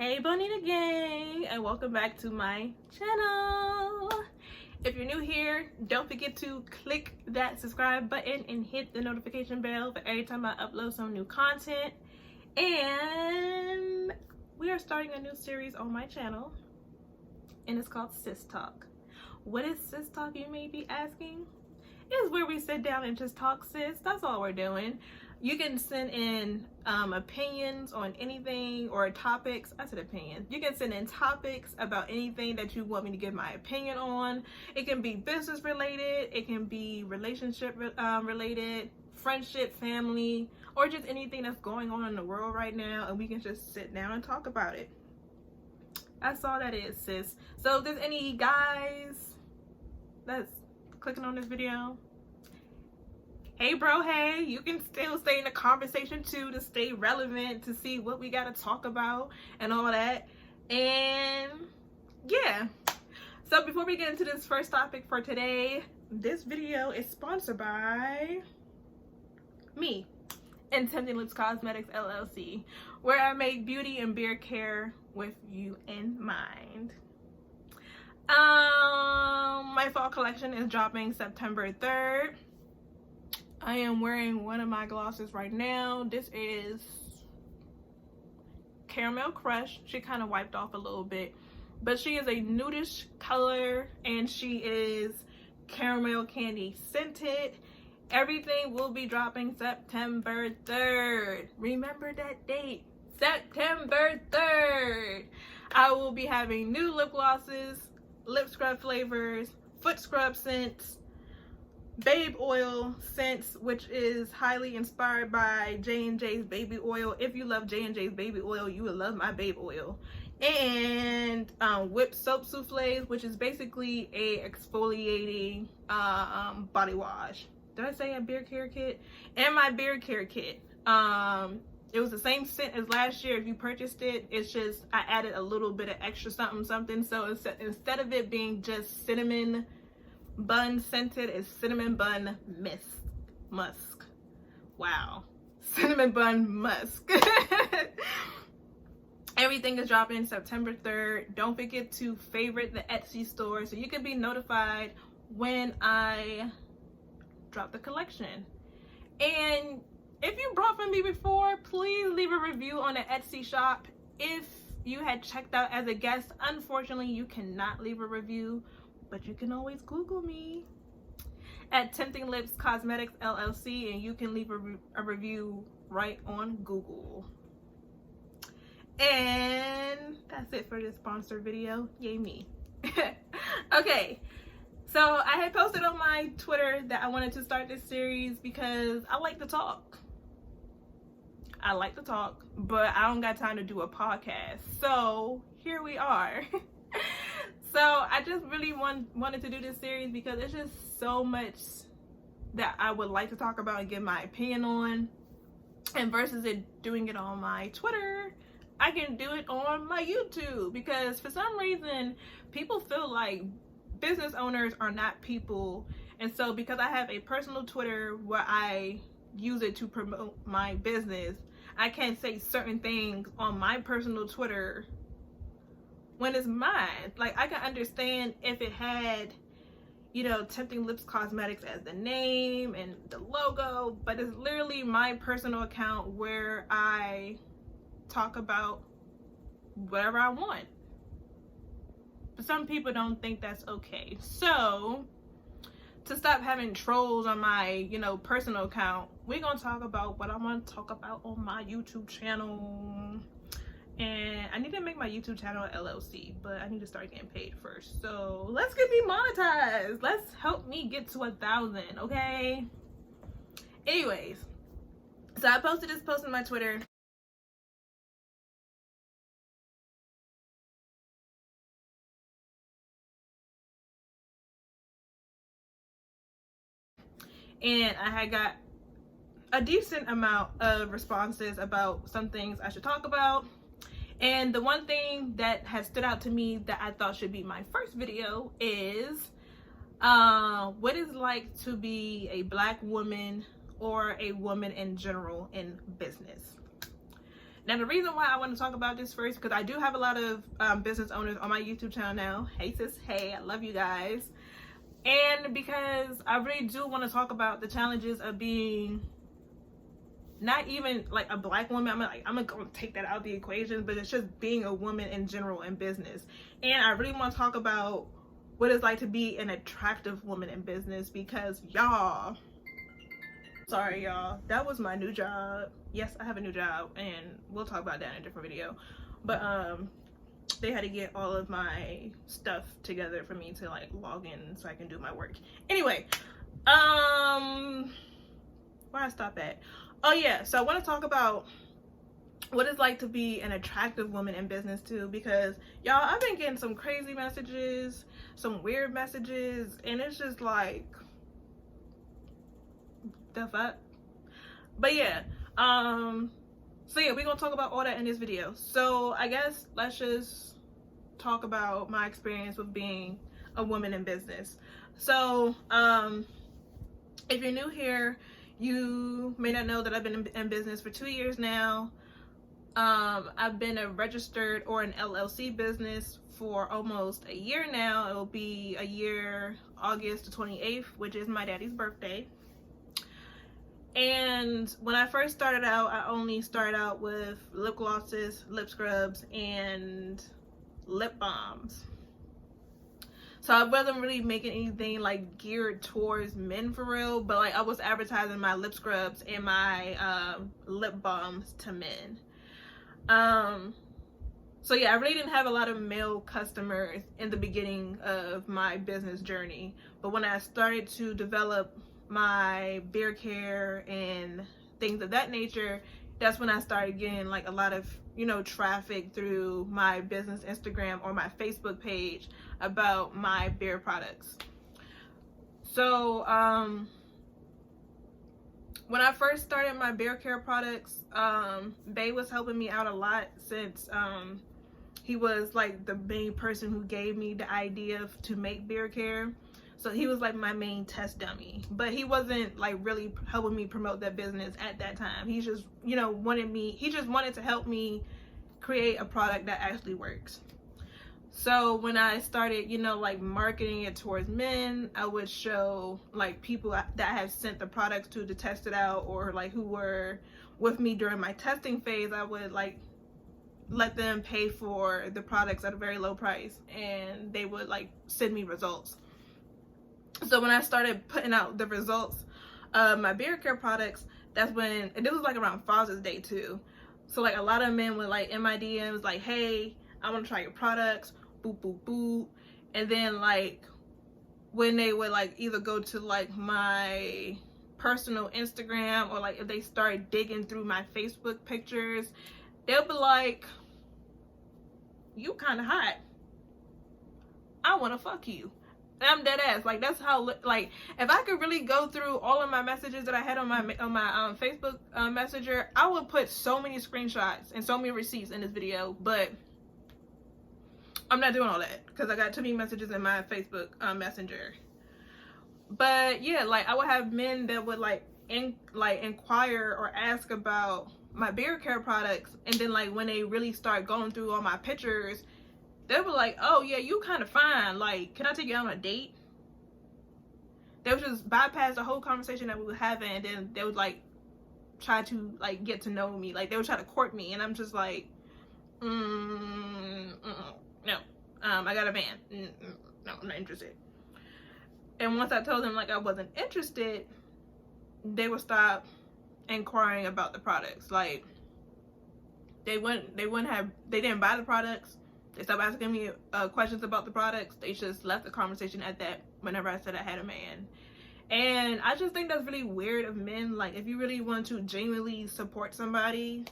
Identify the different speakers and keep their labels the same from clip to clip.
Speaker 1: Hey Bonita gang, and welcome back to my channel. If you're new here, don't forget to click that subscribe button and hit the notification bell for every time I upload some new content. And we are starting a new series on my channel, and it's called Sis Talk. What is Sis Talk, you may be asking? It's where we sit down and just talk, sis. That's all we're doing. You can send in opinions on anything, or topics. I said opinions. You can send in topics about anything that you want me to give my opinion on. It can be business related, it can be relationship related, friendship, family, or just anything that's going on in the world right now, and we can just sit down and talk about it. That's all that is, sis. So if there's any guys that's clicking on this video, hey bro, hey, you can still stay in the conversation too, to stay relevant, to see what we gotta talk about and all that. And yeah, so before we get into this first topic for today, this video is sponsored by me and Trendy Cosmetics LLC, where I make beauty and beard care with you in mind. My fall collection is dropping September 3rd. I am wearing one of my glosses right now. This is Caramel Crush. She kind of wiped off a little bit, but she is a nudish color and she is caramel candy scented. Everything will be dropping September 3rd. Remember that date, September 3rd. I will be having new lip glosses, lip scrub flavors, foot scrub scents, babe oil scents, which is highly inspired by J&J's baby oil. If you love J&J's baby oil, you will love my babe oil. And whipped soap souffles, which is basically a exfoliating body wash. Did I say a beard care kit? And my beard care kit. It was the same scent as last year. If you purchased it, it's just I added a little bit of extra something. So instead of it being just cinnamon bun scented, is cinnamon bun musk. Wow, cinnamon bun musk. Everything is dropping September 3rd. Don't forget to favorite the Etsy store so you can be notified when I drop the collection. And if you bought from me before, please leave a review on the Etsy shop. If you had checked out as a guest, unfortunately you cannot leave a review, but you can always Google me at Tempting Lips Cosmetics LLC, and you can leave a review right on Google. And that's it for this sponsored video. Yay me. Okay, so I had posted on my Twitter that I wanted to start this series because I like to talk. But I don't got time to do a podcast. So here we are. So I just really wanted to do this series because it's just so much that I would like to talk about and give my opinion on. And versus doing it on my Twitter, I can do it on my YouTube, because for some reason people feel like business owners are not people. And so because I have a personal Twitter where I use it to promote my business, I can't say certain things on my personal Twitter when it's mine. Like, I can understand if it had, you know, Tempting Lips Cosmetics as the name and the logo, but it's literally my personal account where I talk about whatever I want. But some people don't think that's okay. So to stop having trolls on my, you know, personal account, we're gonna talk about what I want to talk about on my YouTube channel. And I need to make my YouTube channel an LLC, but I need to start getting paid first. So let's get me monetized. Let's help me get to 1,000, okay? Anyways, so I posted this post on my Twitter. And I had got a decent amount of responses about some things I should talk about. And the one thing that has stood out to me that I thought should be my first video is what it's like to be a Black woman or a woman in general in business. Now, the reason why I want to talk about this first, because I do have a lot of business owners on my YouTube channel now. Hey sis, hey, I love you guys. And because I really do want to talk about the challenges of being not even like a black woman. I'm gonna take that out of the equation, but it's just being a woman in general in business. And I really want to talk about what it's like to be an attractive woman in business, because y'all, sorry y'all, that was my new job. Yes, I have a new job, and we'll talk about that in a different video. But they had to get all of my stuff together for me to like log in so I can do my work. Anyway, where I stop at? Oh yeah, so I want to talk about what it's like to be an attractive woman in business too, because y'all, I've been getting some crazy messages, some weird messages, and it's just like, the fuck? But yeah, so yeah, we're gonna talk about all that in this video. So I guess let's just talk about my experience with being a woman in business. So if you're new here, you may not know that I've been in business for 2 years now. I've been a registered or an LLC business for almost a year now. It will be a year August the 28th, which is my daddy's birthday. And when I first started out, I only started out with lip glosses, lip scrubs, and lip balms. So I wasn't really making anything like geared towards men for real, but like I was advertising my lip scrubs and my lip balms to men. So yeah, I really didn't have a lot of male customers in the beginning of my business journey. But when I started to develop my beard care and things of that nature, that's when I started getting like a lot of, you know, traffic through my business Instagram or my Facebook page about my beard products. So when I first started my beard care products, Bay was helping me out a lot, since he was like the main person who gave me the idea to make beard care. So he was like my main test dummy, but he wasn't like really helping me promote that business at that time. He just, you know, he just wanted to help me create a product that actually works. So when I started, you know, like marketing it towards men, I would show like people that I have sent the products to test it out, or like who were with me during my testing phase. I would like let them pay for the products at a very low price, and they would like send me results. So when I started putting out the results of my beard care products, that's when, and this was like around Father's Day too. So like a lot of men would like in my DMs like, hey, I want to try your products, boop, boop, boop. And then like when they would like either go to like my personal Instagram, or like if they start digging through my Facebook pictures, they'll be like, you kind of hot, I want to fuck you. And I'm dead ass. Like that's how, like if I could really go through all of my messages that I had on my Facebook Messenger, I would put so many screenshots and so many receipts in this video, but I'm not doing all that because I got too many messages in my Facebook Messenger. But yeah, like I would have men that would like inquire or ask about my beard care products, and then like when they really start going through all my pictures, they were like, oh yeah, you kind of fine, like can I take you out on a date? They would just bypass the whole conversation that we were having, and then they would like try to like get to know me, like they would try to court me, and I'm just like, no, I got a man, no, I'm not interested. And once I told them like I wasn't interested, they would stop inquiring about the products. Like they didn't buy the products. They stopped asking me questions about the products. They just left the conversation at that whenever I said I had a man. And I just think that's really weird of men. Like if you really want to genuinely support somebody,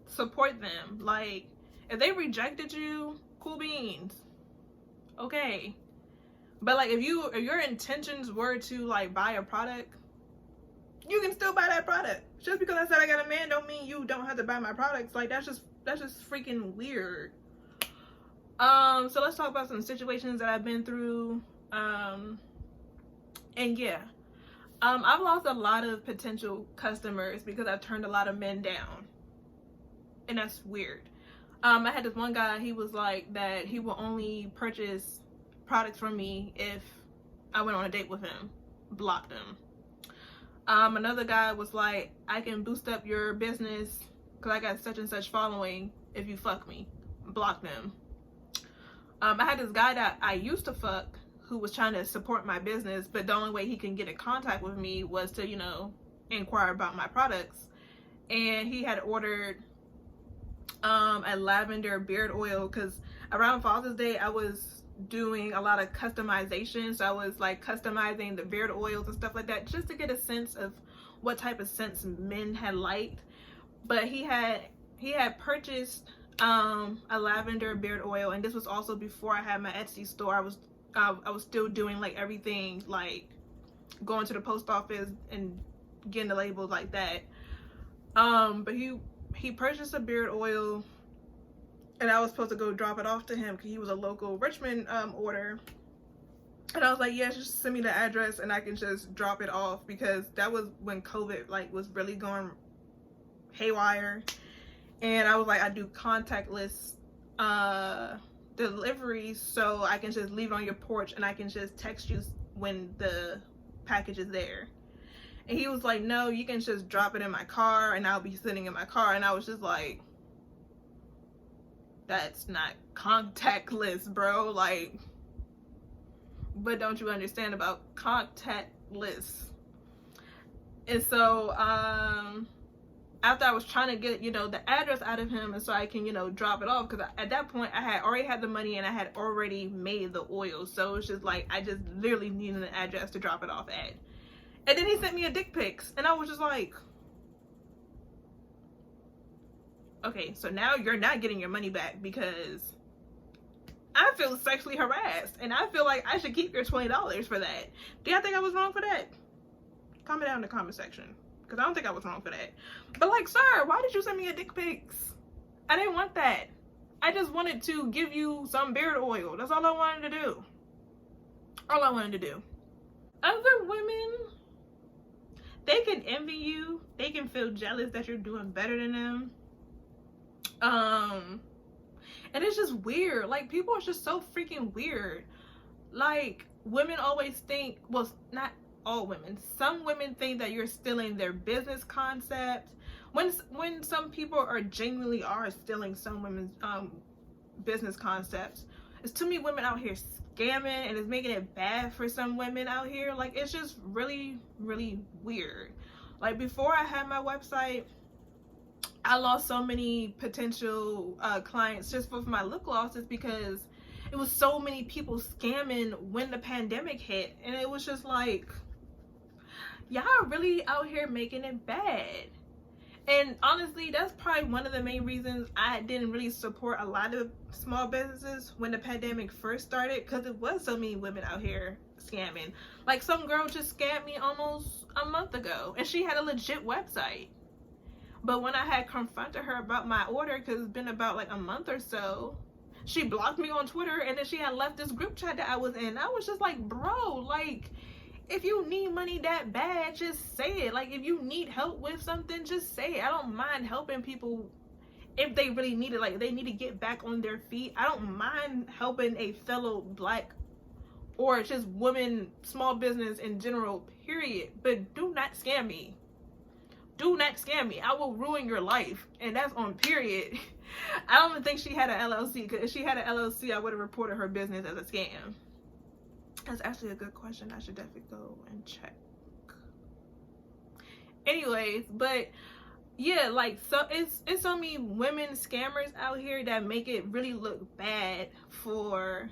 Speaker 1: support them. Like if they rejected you, cool beans, okay. But like if your intentions were to like buy a product, you can still buy that product. Just because I said I got a man don't mean you don't have to buy my products. Like that's just freaking weird. So let's talk about some situations that I've been through. And yeah, I've lost a lot of potential customers because I've turned a lot of men down. and that's weird. I had this one guy, he was like that he will only purchase products from me if I went on a date with him. Blocked him. Another guy was like, I can boost up your business because I got such and such following if you fuck me. Blocked them. I had this guy that I used to fuck who was trying to support my business, but the only way he can get in contact with me was to, you know, inquire about my products. And he had ordered a lavender beard oil because around Father's Day I was doing a lot of customization, so I was like customizing the beard oils and stuff like that just to get a sense of what type of scents men had liked. But he had purchased a lavender beard oil, and this was also before I had my Etsy store. I was still doing like everything, like going to the post office and getting the labels like that. But he purchased a beard oil, and I was supposed to go drop it off to him because he was a local Richmond order. And I was like, yeah, just send me the address and I can just drop it off, because that was when COVID like was really going haywire. And I was like, I do contactless delivery, so I can just leave it on your porch and I can just text you when the package is there. And he was like, no, you can just drop it in my car and I'll be sitting in my car. And I was just like, that's not contactless, bro. Like, but don't you understand about contactless? And so after I was trying to get, you know, the address out of him and so I can, you know, drop it off, because at that point I had already had the money and I had already made the oil, so it's just like I just literally needed an address to drop it off at. And then he sent me a dick pics, and I was just like, okay, so now you're not getting your money back because I feel sexually harassed, and I feel like I should keep your $20 for that. Do y'all think I was wrong for that? Comment down in the comment section, because I don't think I was wrong for that. But like, sir, why did you send me a dick pics? I didn't want that. I just wanted to give you some beard oil. That's all I wanted to do. All I wanted to do. Other women, they can envy you. They can feel jealous that you're doing better than them. And it's just weird. Like, people are just so freaking weird. Like, women always think, well, not all women, some women think that you're stealing their business concept, when some people are genuinely stealing some women's business concepts. It's too many women out here scamming, and it's making it bad for some women out here. Like, it's just really, really weird. Like, before I had my website, I lost so many potential clients just with my lip glosses, because it was so many people scamming when the pandemic hit. And it was just like, y'all really out here making it bad. And honestly, that's probably one of the main reasons I didn't really support a lot of small businesses when the pandemic first started, because it was so many women out here scamming. Like, some girl just scammed me almost a month ago, and she had a legit website. But when I had confronted her about my order, because it's been about like a month or so, she blocked me on Twitter, and then she had left this group chat that I was in. I was just like, bro, like, if you need money that bad, just say it. Like, if you need help with something, just say it. I don't mind helping people if they really need it. Like, they need to get back on their feet. I don't mind helping a fellow Black or just woman small business in general, period. But do not scam me. Do not scam me. I will ruin your life. And that's on period. I don't even think she had an LLC, because if she had an LLC, I would have reported her business as a scam. That's actually a good question. I should definitely go and check. Anyways, but yeah, like, so it's so many women scammers out here that make it really look bad for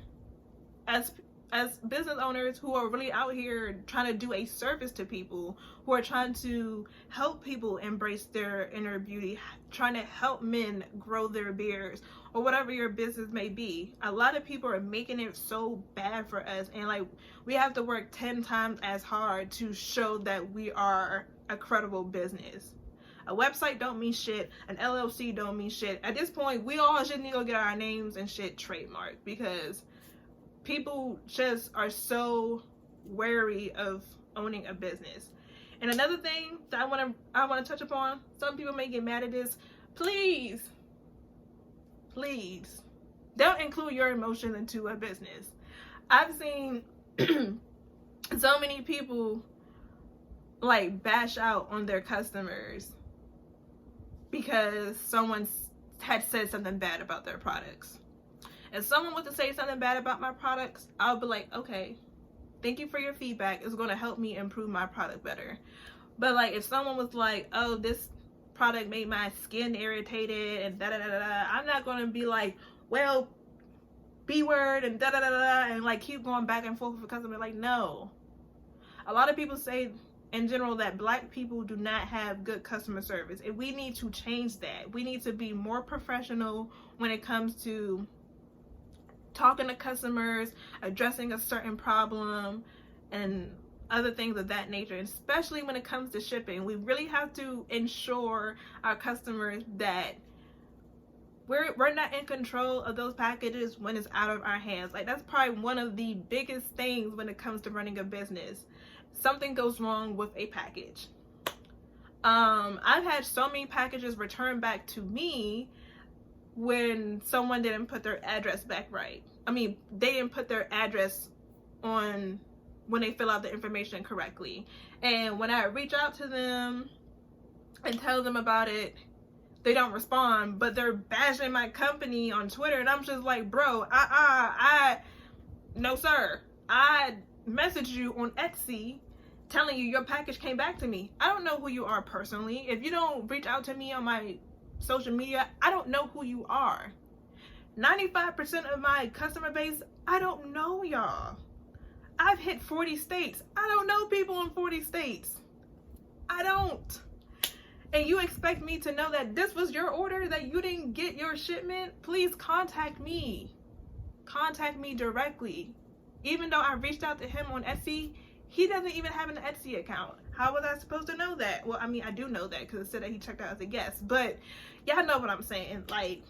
Speaker 1: us as business owners who are really out here trying to do a service to people, who are trying to help people embrace their inner beauty, trying to help men grow their beards, or whatever your business may be. A lot of people are making it so bad for us, and like, we have to work 10 times as hard to show that we are a credible business. A website don't mean shit. An LLC don't mean shit. At this point, we all just need to go get our names and shit trademarked, because people just are so wary of owning a business. And another thing that I want to touch upon, some people may get mad at this. Please please don't include your emotions into a business. I've seen so many people like bash out on their customers because someone had said something bad about their products. If someone was to say something bad about my products, I'll be like, okay, thank you for your feedback. It's going to help me improve my product better. But like, if someone was like, oh, this product made my skin irritated and da da da da, I'm not going to be like, well, B word and da da da da, and like keep going back and forth with the customer. Like, no. A lot of people say in general that Black people do not have good customer service, and we need to change that. We need to be more professional when it comes to talking to customers, addressing a certain problem, and other things of that nature, especially when it comes to shipping. We really have to ensure our customers that we're not in control of those packages when it's out of our hands. Like, that's probably one of the biggest things when it comes to running a business. Something goes wrong with a package. I've had so many packages returned back to me when someone didn't put their address back right. I mean, they didn't put their address on when they fill out the information correctly. And when I reach out to them and tell them about it, they don't respond, but they're bashing my company on Twitter. And I'm just like, bro, no sir. I messaged you on Etsy telling you your package came back to me. I don't know who you are personally. If you don't reach out to me on my social media, I don't know who you are. 95% of my customer base, I don't know y'all. I've hit 40 states. I don't know people in 40 states. I don't. And you expect me to know that this was your order, that you didn't get your shipment? Please contact me. Contact me directly. Even though I reached out to him on Etsy, he doesn't even have an Etsy account. How was I supposed to know that? Well, I mean, I do know that because it said that he checked out as a guest. But y'all know what I'm saying. Like,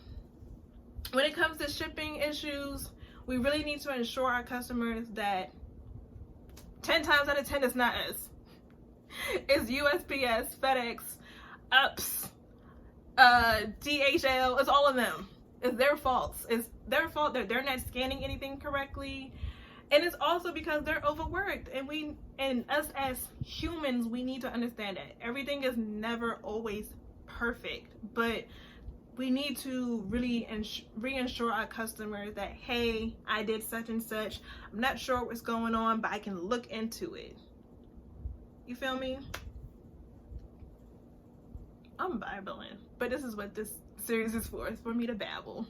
Speaker 1: when it comes to shipping issues, we really need to ensure our customers that 10 times out of 10 it's not us. It's USPS, FedEx, UPS, DHL. It's all of them. It's their faults. It's their fault that they're not scanning anything correctly. And it's also because they're overworked. And us as humans, we need to understand that everything is never always perfect. But we need to really reassure our customers that, hey, I did such and such. I'm not sure what's going on, but I can look into it. You feel me? I'm babbling, but this is what this series is for. It's for me to babble.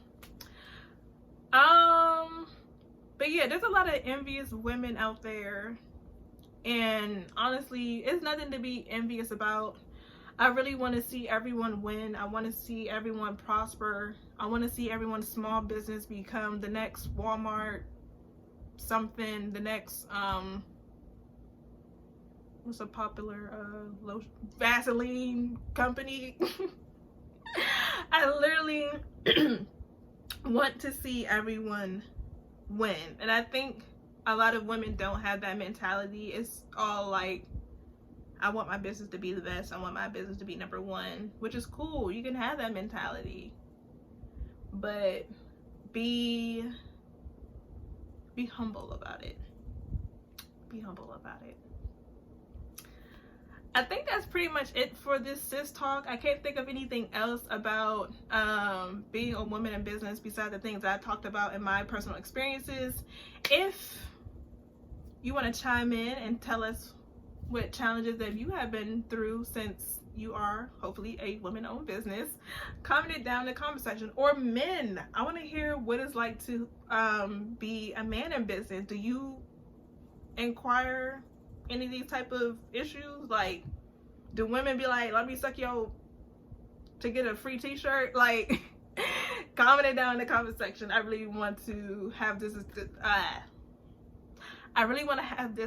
Speaker 1: But yeah, there's a lot of envious women out there, and honestly, it's nothing to be envious about. I really want to see everyone win. I want to see everyone prosper. I want to see everyone's small business become the next Walmart something, the next what's a popular Vaseline company. I literally want to see everyone win, and I think a lot of women don't have that mentality. It's all like, I want my business to be the best. I want my business to be number one, which is cool. You can have that mentality, but be humble about it. Be humble about it. I think that's pretty much it for this sis talk. I can't think of anything else about being a woman in business besides the things that I talked about in my personal experiences. If you want to chime in and tell us what challenges that you have been through since you are hopefully a woman-owned business, comment it down in the comment section. Or men, I want to hear what it's like to be a man in business. Do you inquire any of these type of issues? Like, do women be like, let me suck yo to get a free t-shirt? Like, comment it down in the comment section. I really want to have this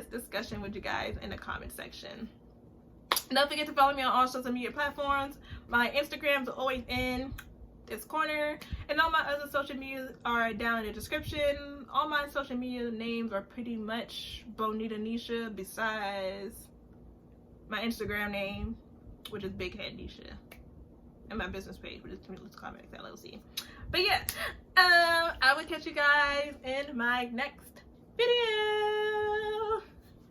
Speaker 1: discussion with you guys in the comment section. Don't forget to follow me on all social media platforms. My Instagrams are always in this corner, and all my other social media are down in the description. All my social media names are pretty much Bonita Nisha, besides my Instagram name, which is Big Head Nisha. and my business page, which is Tremendously Comics LLC. But yeah, I will catch you guys in my next video.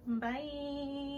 Speaker 1: Bye.